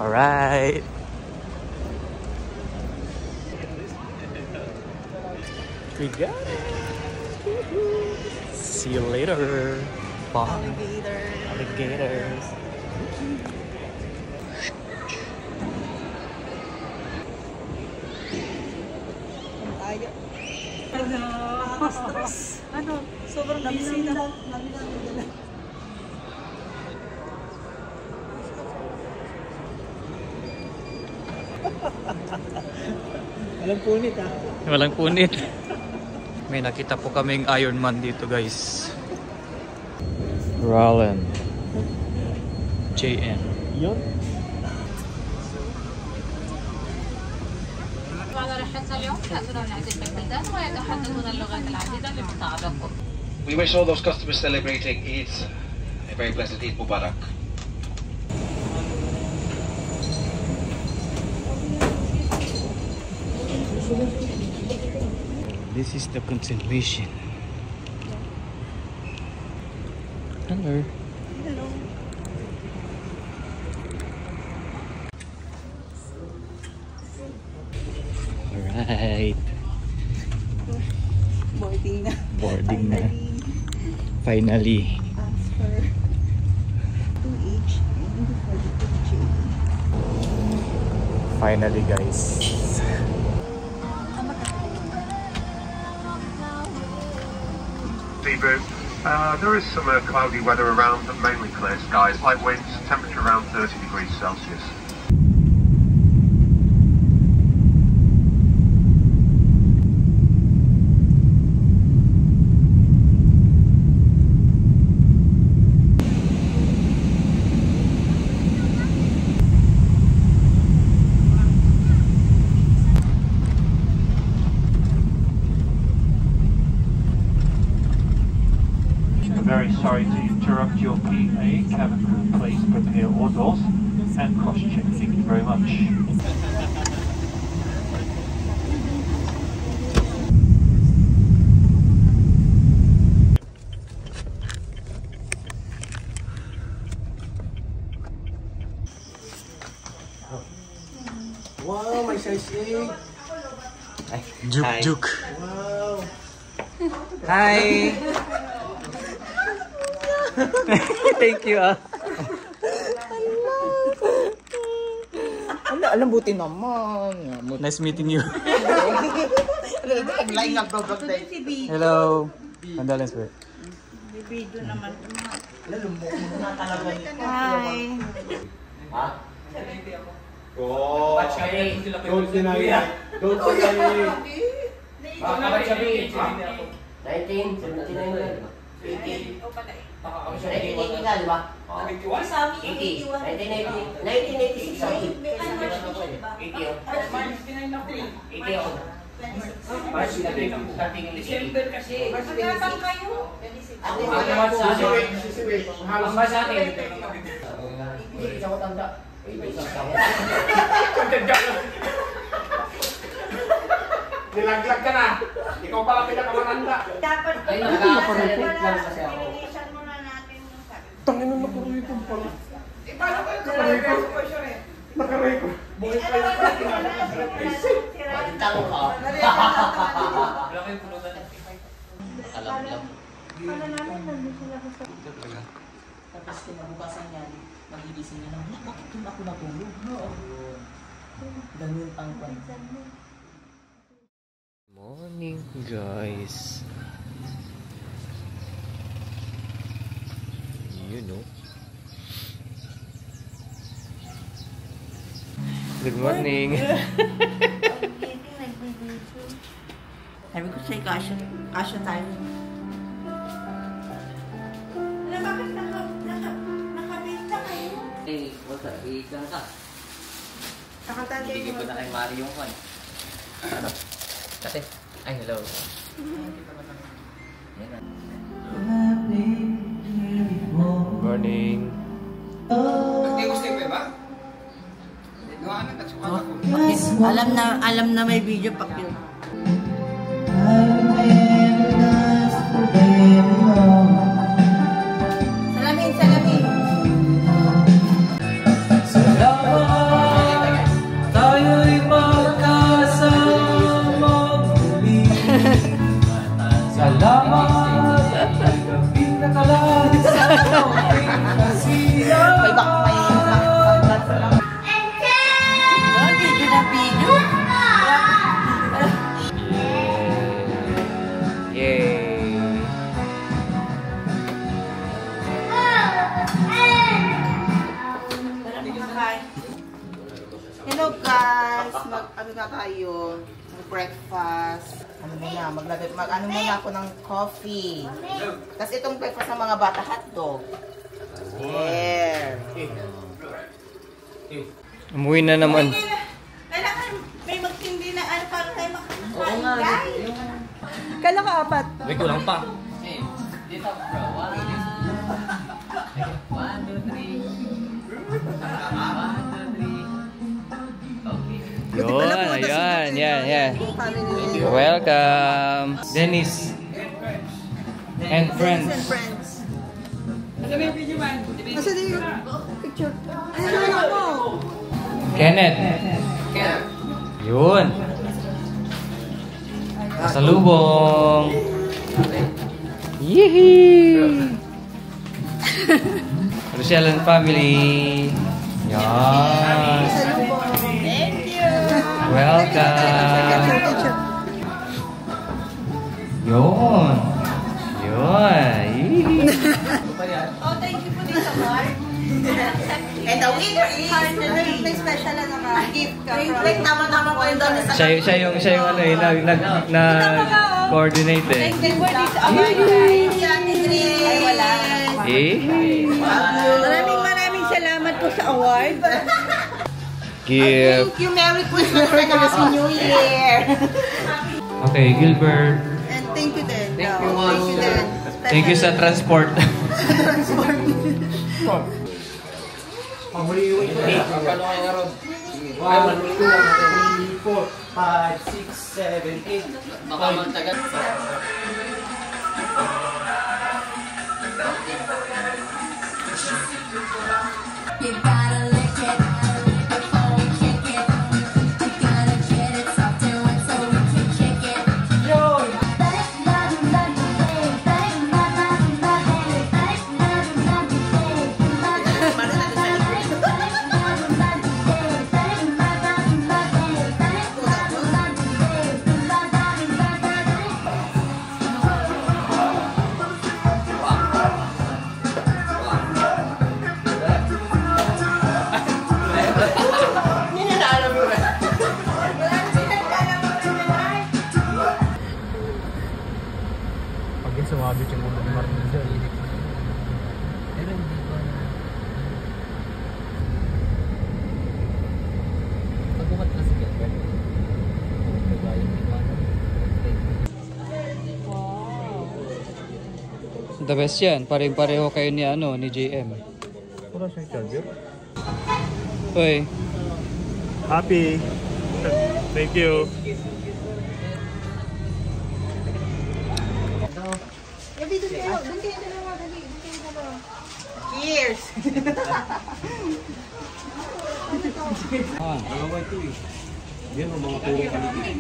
Alright. We got it. See you later. Bye. Alligators. Ano? Sobrang busy na. Walang punit ha. Walang punit. May nakita po kaming Iron Man dito guys. Roland JN. Yun. We wish all those customers celebrating Eid a very pleasant Eid Mubarak. This is the continuation. Hello. Hello. Alright. Boarding na. Boarding na. Finally. As per 2H and for the 2J. Finally guys. Seabird. There is some cloudy weather around, but mainly clear skies, light winds, temperature around 30 degrees Celsius. Very sorry to interrupt your PA. Cabin crew, please prepare all doors and cross-check. Thank you very much. Wow, may size 8. Juke Juke. Wow. Hi. Thank you Alam buti naman. Nice meeting you. Line up vlog tayo. Hello. Condolence po. Video naman. Lumbok mo na talaga. Hi. Ha? Oh. Don't deny it. Don't deny it. Bakit sabi? 19, 79 na. 18. 1980 ka, di ba? 81? 1986 ako. 80 ako. March dating December kasi. Magkakang kayo? Ang ba sa akin? Hindi ko tanda. Nilaglag ka na. Ikaw pala pinakamatanda. Dapat Ay, naka-repeat lang kasi ako. Pinilisan muna natin yung sabi. Tangin na nakuruitong pala. Eh, paano kayo nakarecord po siya rin? Nakarecord. Buhay pa yung Tango ka. Wala kayong pulutan. Alam lang. Kala namin nandun sila sa Tapos kinabukasan yan, magigising na lang. Bakit doon ako natulog? Ganun ang pansan mo. Morning guys. You know. Good morning. Sabi ko sa'yo, kasya tayo. Alam, bakit nakabita kayo? Eh, wala. Ikan ka. Nakatanda Bigay ko na kay Mario yung kwan. Ano? Kasi, ay hello. Yan na. Morning. Hindi ko stay ba? Gawa na, nagsukat ako. Alam na may video pa yun. Salamin. Salamat. breakfast. Ano muna, ano muna ako ng coffee. Tapos itong breakfast ng mga bata, hotdog. There. Umuwi na naman. Kailangan may magtindi na ano para tayo makakain. Oo nga. Kala ka apat. Wait, kulang pa. Dito, bro. 1, 2, 3. 1, 2, 3. Okay. Yun, ayan, yan. Welcome. Dennis. And friends. Asa na yung picture? Ano na ako? Kenneth. Yun. Pasalubong. Yehey! Rochelle and family. Yan. Thank you. Welcome. Yun. Yehey! Oh, thank you po dito, Mark. And the winner is... May special na naka-gift ka. Wait, tama-tama po yung doon. Siya yung ano eh, nag-coordinate eh. Thank you po dito. Ay, wala. Eh? Maraming salamat po sa award. Gift. Thank you, Merry Christmas and Happy New Year. Okay, Gilbert. And thank you din. Thank you, Thank you din. Thank you sa transport. Pamuli yung 8. 1, 2, 3, 4, 5, 6, 7, 8. Baka magtagal. You gotta lick it before we kick it. You gotta get it soft and wet so we can kick it. Sumabit yung ulo ni Martin dyan. Pero hindi ko na... Pagbukat na si Gilbert. The best yan. Pareho kayo ni ni JM. Wala siyang charger. Uy. Happy. Thank you. Cheers! Dalawa ito eh. Yan ang mga puro paligid.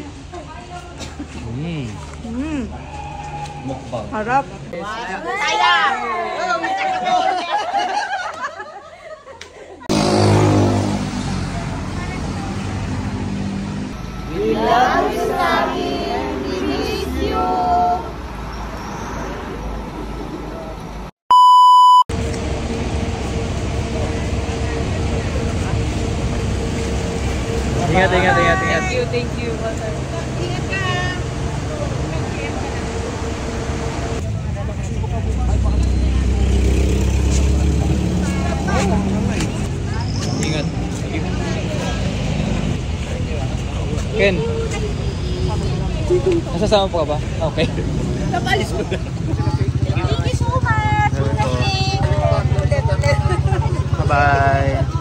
Mukbang. Harap. Sayang! Oh, may sakit. We love you, Sami. We miss you. Ingat. Thank you. Ingat ka. Ingat. Ken. Nasasama po ka ba? Okay. Nakalis mo. Thank you so much. Bye-bye.